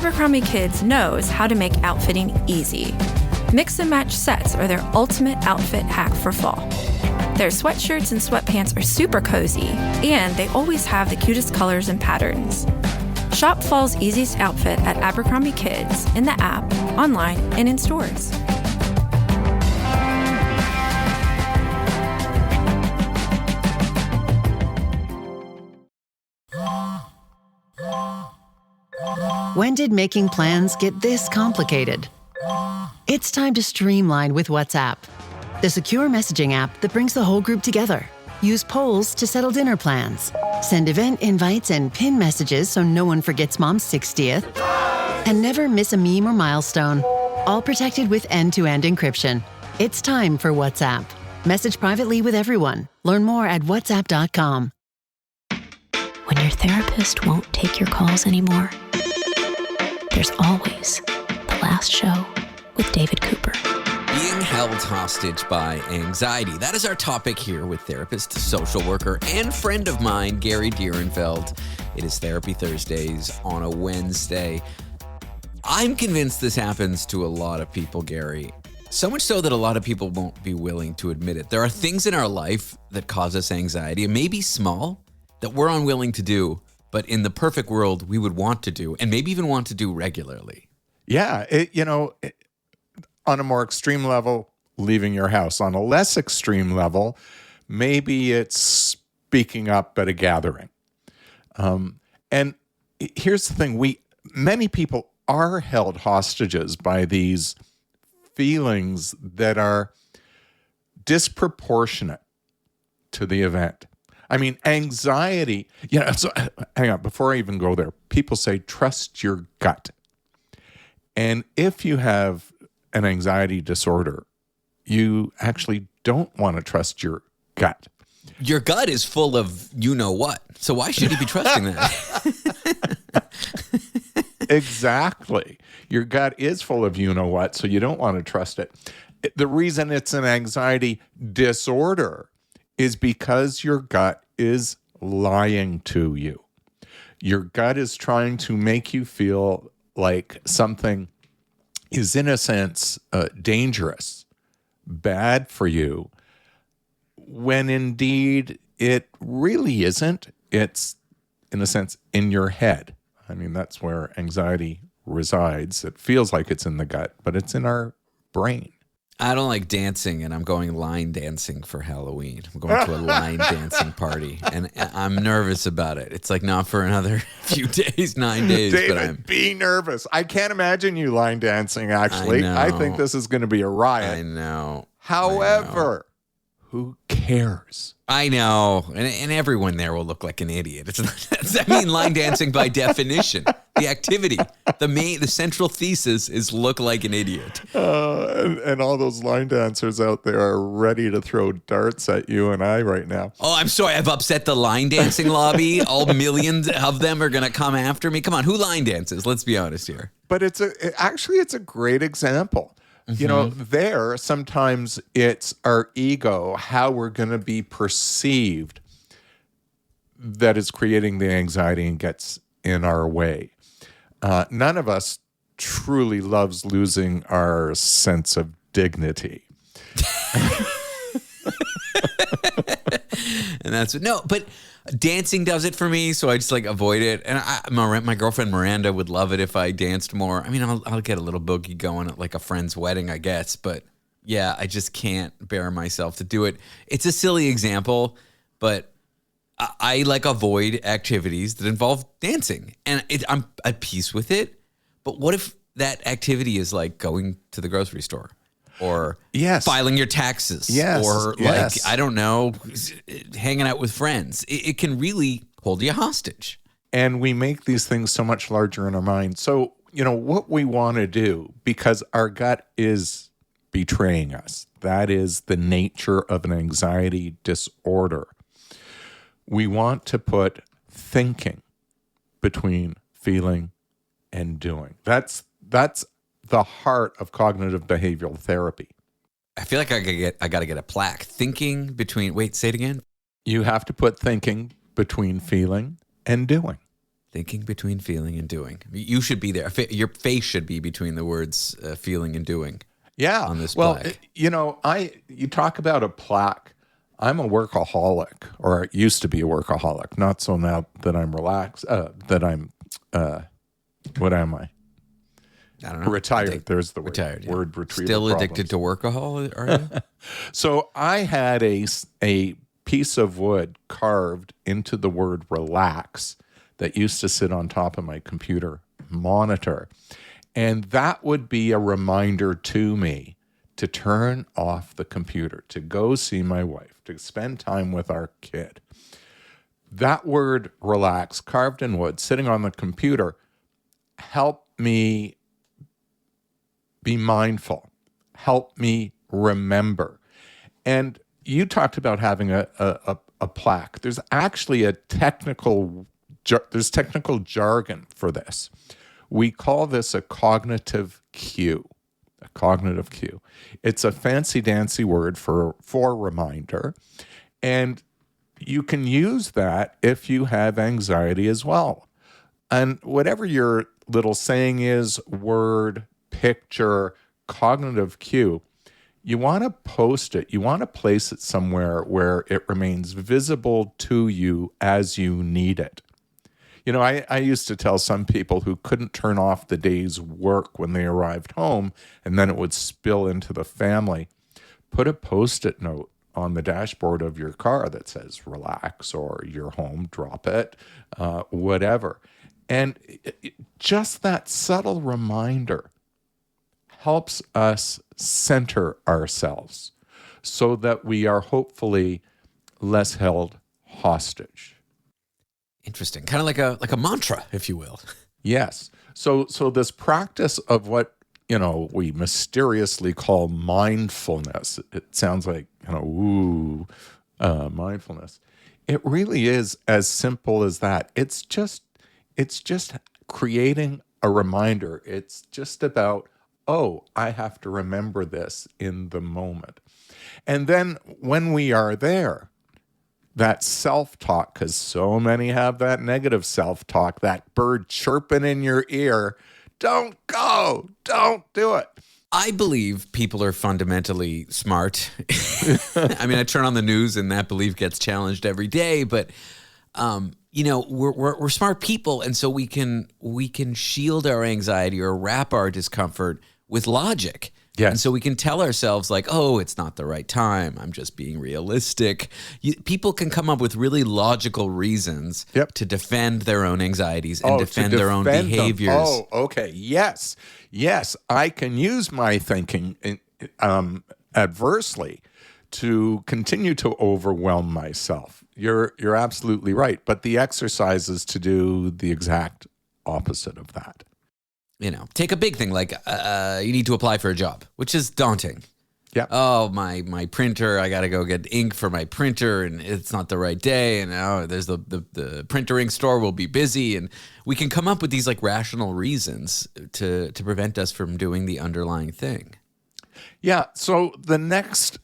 Abercrombie Kids knows how to make outfitting easy. Mix and match sets are their ultimate outfit hack for fall. Their sweatshirts and sweatpants are super cozy, and they always have the cutest colors and patterns. Shop fall's easiest outfit at Abercrombie Kids in the app, online, and in stores. When did making plans get this complicated? It's time to streamline with WhatsApp, the secure messaging app that brings the whole group together. Use polls to settle dinner plans. Send event invites and pin messages so no one forgets Mom's 60th. And never miss a meme or milestone. All protected with end-to-end encryption. It's time for WhatsApp. Message privately with everyone. Learn more at whatsapp.com. When your therapist won't take your calls anymore, there's always The Last Show with David Cooper. Being held hostage by anxiety. That is our topic here with therapist, social worker, and friend of mine, Gary Direnfeld. It is Therapy Thursdays on a Wednesday. I'm convinced this happens to a lot of people, Gary. So much so that a lot of people won't be willing to admit it. There are things in our life that cause us anxiety, and maybe small, that we're unwilling to do, but in the perfect world, we would want to do, and maybe even want to do regularly. Yeah, on a more extreme level, leaving your house. On a less extreme level, maybe it's speaking up at a gathering. And here's the thing, many people are held hostages by these feelings that are disproportionate to the event. I mean, anxiety, so hang on, before I even go there, people say, trust your gut. And if you have an anxiety disorder, you actually don't want to trust your gut. Your gut is full of you-know-what, so why should you be trusting that? Exactly. Your gut is full of you-know-what, so you don't want to trust it. The reason it's an anxiety disorder is because your gut is lying to you. Your gut is trying to make you feel like something is, in a sense, dangerous, bad for you, when indeed it really isn't. It's, in a sense, in your head. I mean, that's where anxiety resides. It feels like it's in the gut, but it's in our brain. I don't like dancing, and I'm going line dancing for Halloween. I'm going to a line dancing party, and I'm nervous about it. It's like not for another few days, 9 days. David, be nervous. I can't imagine you line dancing, actually. I think this is going to be a riot. I know. However, who cares? I know. And everyone there will look like an idiot. Line dancing by definition. The activity, the central thesis is look like an idiot. And all those line dancers out there are ready to throw darts at you and I right now. Oh, I'm sorry. I've upset the line dancing lobby. All millions of them are going to come after me. Come on. Who line dances? Let's be honest here. But it's a great example. Mm-hmm. Sometimes it's our ego, how we're going to be perceived, that is creating the anxiety and gets in our way. None of us truly loves losing our sense of dignity. But dancing does it for me, so I just avoid it. And my girlfriend Miranda would love it if I danced more. I mean, I'll get a little boogie going at a friend's wedding, I guess. But yeah, I just can't bear myself to do it. It's a silly example, but I avoid activities that involve dancing, and I'm at peace with it. But what if that activity is like going to the grocery store, or filing your taxes, or I don't know, hanging out with friends? It can really hold you hostage. And we make these things so much larger in our mind. So, what we want to do, because our gut is betraying us, that is the nature of an anxiety disorder. We want to put thinking between feeling and doing. That's the heart of cognitive behavioral therapy. I feel like I got to get a plaque. Thinking between. Wait, say it again. You have to put thinking between feeling and doing. Thinking between feeling and doing. You should be there. Your face should be between the words feeling and doing. Yeah. On this well, plaque. You talk about a plaque. I'm a workaholic, or used to be a workaholic. Not so now that I'm relaxed. What am I? I don't know. Retired. There's the word. Retired. Yeah. Word retrieval. Still problems. addicted to workahol, are you? So I had a piece of wood carved into the word relax that used to sit on top of my computer monitor. And that would be a reminder to me to turn off the computer, to go see my wife, to spend time with our kid. That word relax, carved in wood, sitting on the computer, helped me be mindful, helped me remember. And you talked about having a plaque. There's actually technical jargon for this. We call this a cognitive cue. A cognitive cue. It's a fancy-dancy word for reminder. And you can use that if you have anxiety as well. And whatever your little saying is, word, picture, cognitive cue, you want to post it. You want to place it somewhere where it remains visible to you as you need it. I used to tell some people who couldn't turn off the day's work when they arrived home, and then it would spill into the family, put a Post-it note on the dashboard of your car that says relax, or you're home, drop it, whatever. And just that subtle reminder helps us center ourselves so that we are hopefully less held hostage. Interesting. Kind of like a mantra, if you will. Yes. So this practice of what, we mysteriously call mindfulness, it sounds like, mindfulness. It really is as simple as that. It's just creating a reminder. It's just about, I have to remember this in the moment. And then when we are there, that self-talk, because so many have that negative self-talk, that bird chirping in your ear, don't go, don't do it. I believe people are fundamentally smart. I mean, I turn on the news and that belief gets challenged every day, but we're smart people, and so we can shield our anxiety or wrap our discomfort with logic. Yes. And so we can tell ourselves like, it's not the right time. I'm just being realistic. People can come up with really logical reasons to defend their own anxieties and defend their own behaviors. Oh, okay. Yes. I can use my thinking adversely to continue to overwhelm myself. You're absolutely right. But the exercise is to do the exact opposite of that. Take a big thing like you need to apply for a job, which is daunting. Yeah. Oh, my printer, I got to go get ink for my printer, and it's not the right day, and there's the printer ink store will be busy, and we can come up with these like rational reasons to prevent us from doing the underlying thing. Yeah. So the next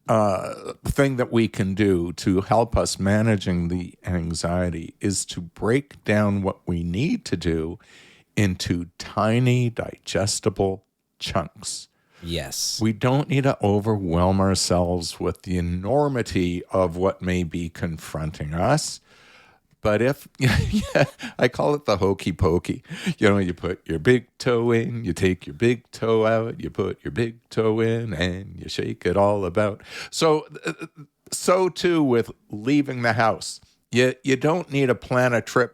thing that we can do to help us managing the anxiety is to break down what we need to do into tiny, digestible chunks. Yes. We don't need to overwhelm ourselves with the enormity of what may be confronting us. But I call it the hokey pokey. You put your big toe in, you take your big toe out, you put your big toe in, and you shake it all about. So too with leaving the house. You don't need to plan a trip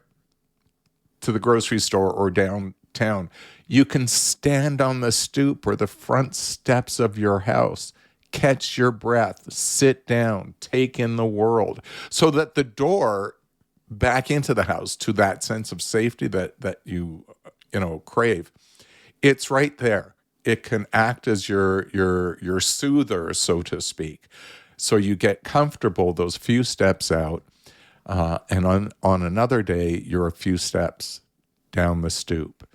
to the grocery store or downtown. You can stand on the stoop or the front steps of your house, catch your breath, sit down, take in the world, so that the door back into the house to that sense of safety that you crave, it's right there. It can act as your soother, so to speak. So you get comfortable those few steps out. And on another day, you're a few steps down the stoop.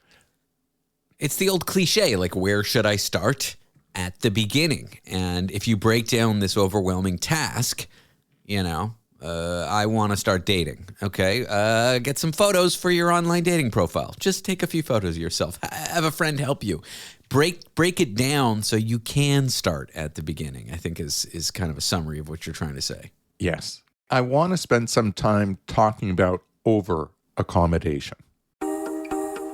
It's the old cliche, like, where should I start? At the beginning. And if you break down this overwhelming task, I want to start dating. Okay. Get some photos for your online dating profile. Just take a few photos of yourself. Have a friend help you. Break it down so you can start at the beginning, I think is kind of a summary of what you're trying to say. Yes. I want to spend some time talking about over accommodation.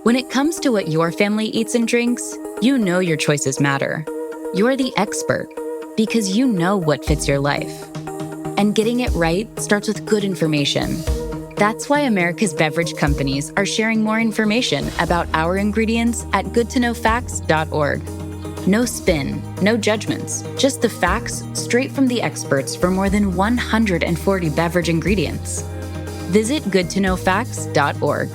When it comes to what your family eats and drinks, you know your choices matter. You're the expert because you know what fits your life. And getting it right starts with good information. That's why America's beverage companies are sharing more information about our ingredients at goodtoknowfacts.org. No spin, no judgments, just the facts straight from the experts for more than 140 beverage ingredients. Visit goodtoknowfacts.org.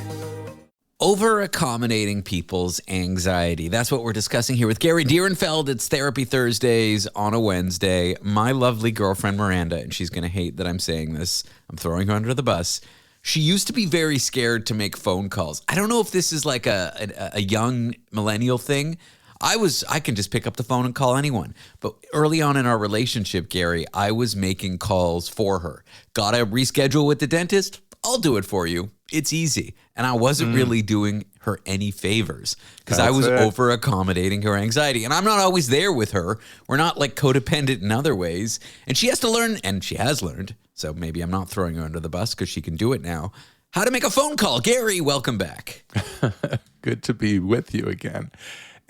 Over accommodating people's anxiety. That's what we're discussing here with Gary Direnfeld. It's Therapy Thursdays on a Wednesday. My lovely girlfriend Miranda, and she's going to hate that I'm saying this. I'm throwing her under the bus. She used to be very scared to make phone calls. I don't know if this is like a young millennial thing. I can just pick up the phone and call anyone. But early on in our relationship, Gary, I was making calls for her. Got to reschedule with the dentist? I'll do it for you. It's easy. And I wasn't really doing her any favors because I was over accommodating her anxiety. And I'm not always there with her. We're not like codependent in other ways. And she has to learn, and she has learned, so maybe I'm not throwing her under the bus because she can do it now, how to make a phone call. Gary, welcome back. Good to be with you again.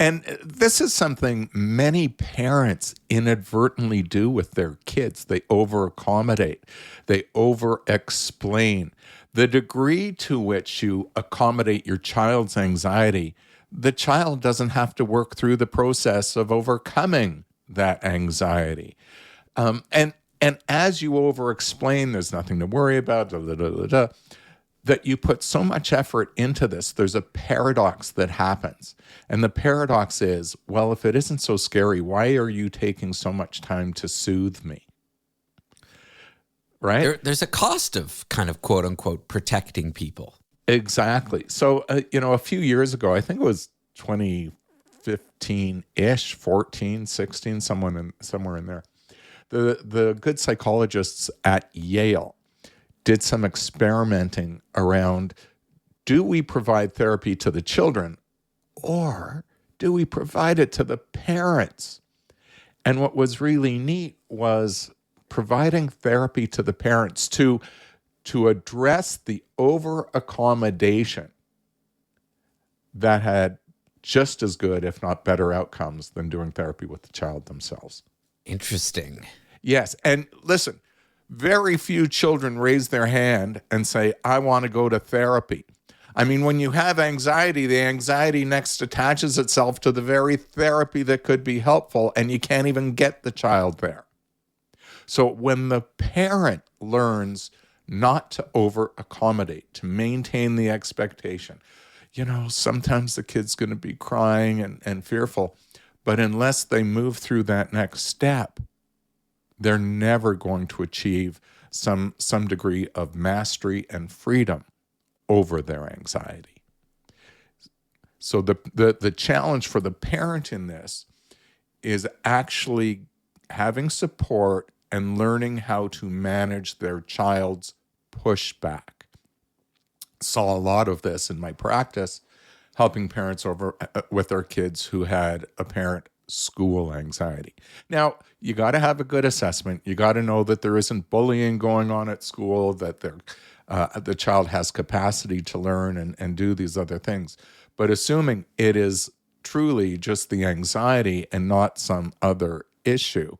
And this is something many parents inadvertently do with their kids. They over-accommodate. They over-explain. The degree to which you accommodate your child's anxiety, the child doesn't have to work through the process of overcoming that anxiety. And as you over-explain, there's nothing to worry about, that you put so much effort into this, there's a paradox that happens. And the paradox is, well, if it isn't so scary, why are you taking so much time to soothe me? Right? There's a cost of kind of quote unquote protecting people. Exactly. So, a few years ago, I think it was 2015-ish, 14, 16, somewhere in there, the good psychologists at Yale did some experimenting around, do we provide therapy to the children or do we provide it to the parents? And what was really neat was providing therapy to the parents to address the over-accommodation that had just as good, if not better outcomes than doing therapy with the child themselves. Interesting. Yes. And listen, very few children raise their hand and say, I want to go to therapy. I mean, when you have anxiety, the anxiety next attaches itself to the very therapy that could be helpful, and you can't even get the child there. So when the parent learns not to over-accommodate, to maintain the expectation, sometimes the kid's going to be crying and fearful, but unless they move through that next step, they're never going to achieve some degree of mastery and freedom over their anxiety. So the challenge for the parent in this is actually having support and learning how to manage their child's pushback. Saw a lot of this in my practice, helping parents with their kids who had apparent school anxiety. Now, you got to have a good assessment. You got to know that there isn't bullying going on at school, that the child has capacity to learn and do these other things. But assuming it is truly just the anxiety and not some other issue,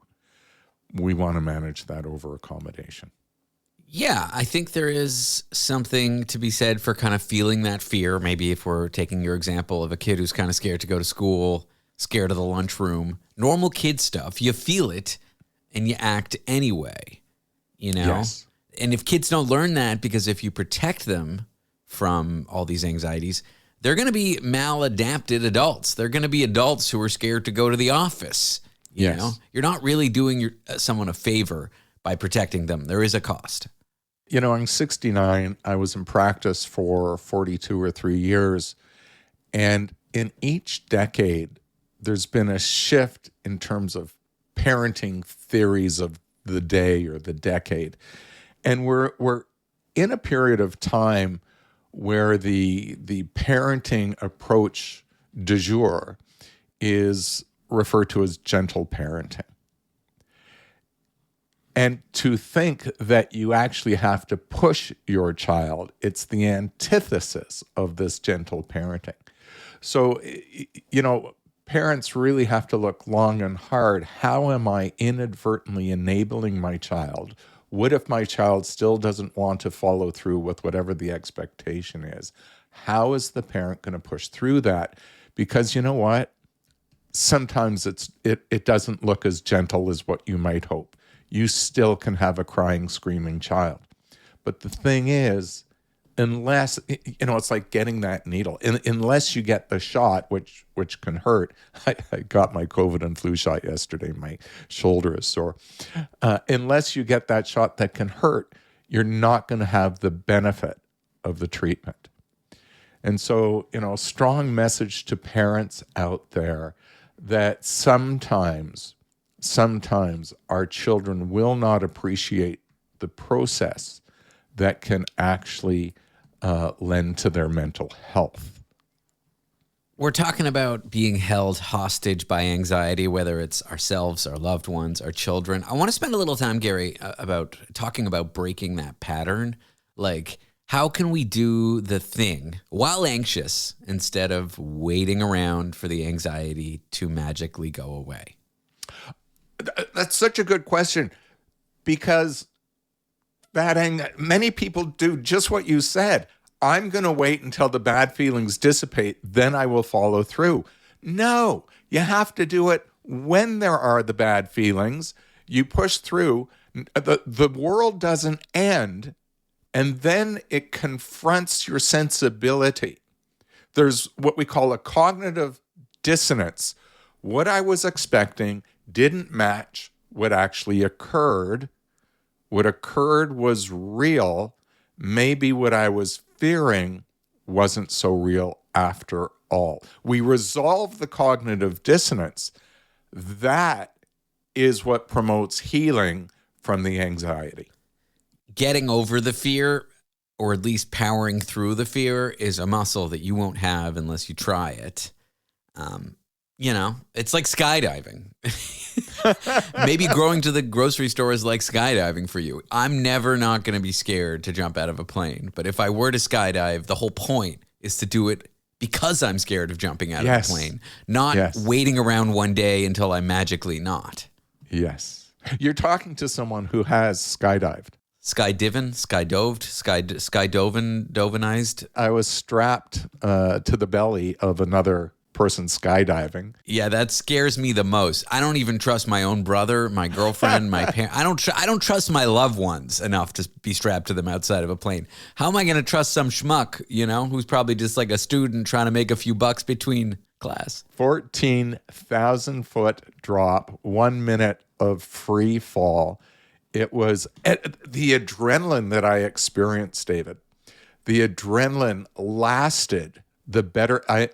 we want to manage that over-accommodation. Yeah, I think there is something to be said for kind of feeling that fear. Maybe if we're taking your example of a kid who's kind of scared to go to school, scared of the lunchroom, normal kid stuff, you feel it and you act anyway, Yes. And if kids don't learn that, because if you protect them from all these anxieties, they're going to be maladapted adults. They're going to be adults who are scared to go to the office. You know, you're not really doing someone a favor by protecting them. There is a cost. I'm 69. I was in practice for 42 or 3 years. And in each decade, there's been a shift in terms of parenting theories of the day or the decade. And we're in a period of time where the parenting approach du jour is referred to as gentle parenting. And to think that you actually have to push your child, it's the antithesis of this gentle parenting. So, parents really have to look long and hard. How am I inadvertently enabling my child? What if my child still doesn't want to follow through with whatever the expectation is? How is the parent going to push through that? Because you know what? Sometimes it doesn't look as gentle as what you might hope. You still can have a crying, screaming child. But the thing is, unless, it's like getting that needle. Unless you get the shot, which can hurt. I got my COVID and flu shot yesterday. My shoulder is sore. Unless you get that shot that can hurt, you're not going to have the benefit of the treatment. And so, strong message to parents out there that sometimes our children will not appreciate the process that can actually lend to their mental health. We're talking about being held hostage by anxiety, whether it's ourselves, our loved ones, our children. I want to spend a little time, Gary, about talking about breaking that pattern. Like, how can we do the thing while anxious instead of waiting around for the anxiety to magically go away? That's such a good question, because many people do just what you said. I'm going to wait until the bad feelings dissipate, then I will follow through. No, you have to do it when there are the bad feelings. You push through. The world doesn't end, and then it confronts your sensibility. There's what we call a cognitive dissonance. What I was expecting didn't match what actually occurred. What occurred was real. Maybe what I was fearing wasn't so real after all. We resolve the cognitive dissonance. That is what promotes healing from the anxiety. Getting over the fear, or at least powering through the fear, is a muscle that you won't have unless you try it. It's like skydiving. Maybe going to the grocery store is like skydiving for you. I'm never not going to be scared to jump out of a plane. But if I were to skydive, the whole point is to do it because I'm scared of jumping out of a plane, not waiting around one day until I'm magically not. Yes. You're talking to someone who has skydived. Skydovenized. I was strapped to the belly of another person skydiving. Yeah, that scares me the most. I don't even trust my own brother, my girlfriend, my parents. I don't trust my loved ones enough to be strapped to them outside of a plane. How am I going to trust some schmuck, who's probably just like a student trying to make a few bucks between class? 14,000 foot drop, 1 minute of free fall. It was the adrenaline that I experienced, David. The adrenaline lasted. The better I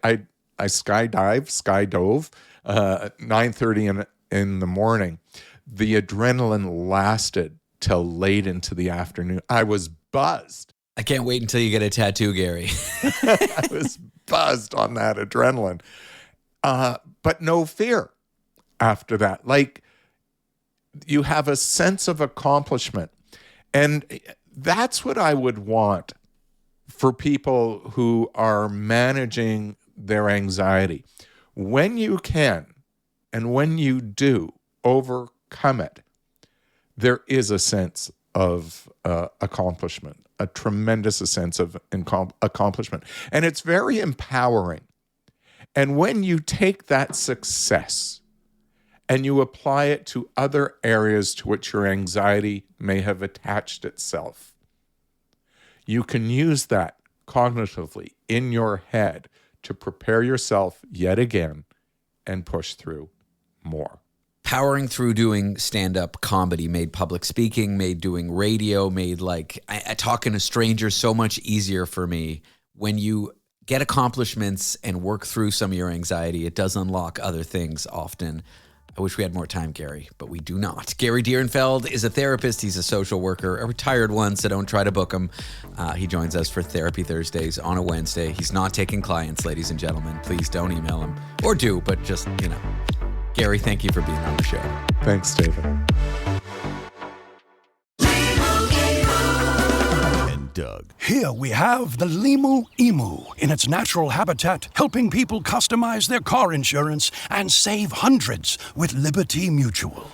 skydove, 9:30 in the morning. The adrenaline lasted till late into the afternoon. I was buzzed. I can't wait until you get a tattoo, Gary. I was buzzed on that adrenaline. But no fear after that. Like, you have a sense of accomplishment. And that's what I would want for people who are managing their anxiety. When you can, and when you do overcome it, there is a sense of accomplishment, a tremendous sense of accomplishment. And it's very empowering. And when you take that success and you apply it to other areas to which your anxiety may have attached itself, you can use that cognitively in your head to prepare yourself yet again and push through more. Powering through doing stand-up comedy made public speaking, made doing radio, made talking to strangers so much easier for me. When you get accomplishments and work through some of your anxiety, it does unlock other things often. I wish we had more time, Gary, but we do not. Gary Direnfeld is a therapist. He's a social worker, a retired one, so don't try to book him. He joins us for Therapy Thursdays on a Wednesday. He's not taking clients, ladies and gentlemen. Please don't email him. Or do, but just, Gary, thank you for being on the show. Thanks, David. Doug. Here we have the Limu Emu in its natural habitat, helping people customize their car insurance and save hundreds with Liberty Mutual.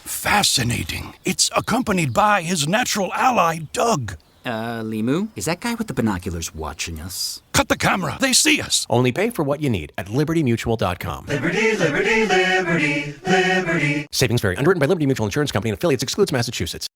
Fascinating. It's accompanied by his natural ally, Doug. Limu, is that guy with the binoculars watching us? Cut the camera. They see us. Only pay for what you need at libertymutual.com. Liberty, liberty, liberty, liberty. Savings vary. Underwritten by Liberty Mutual Insurance Company and affiliates. Excludes Massachusetts.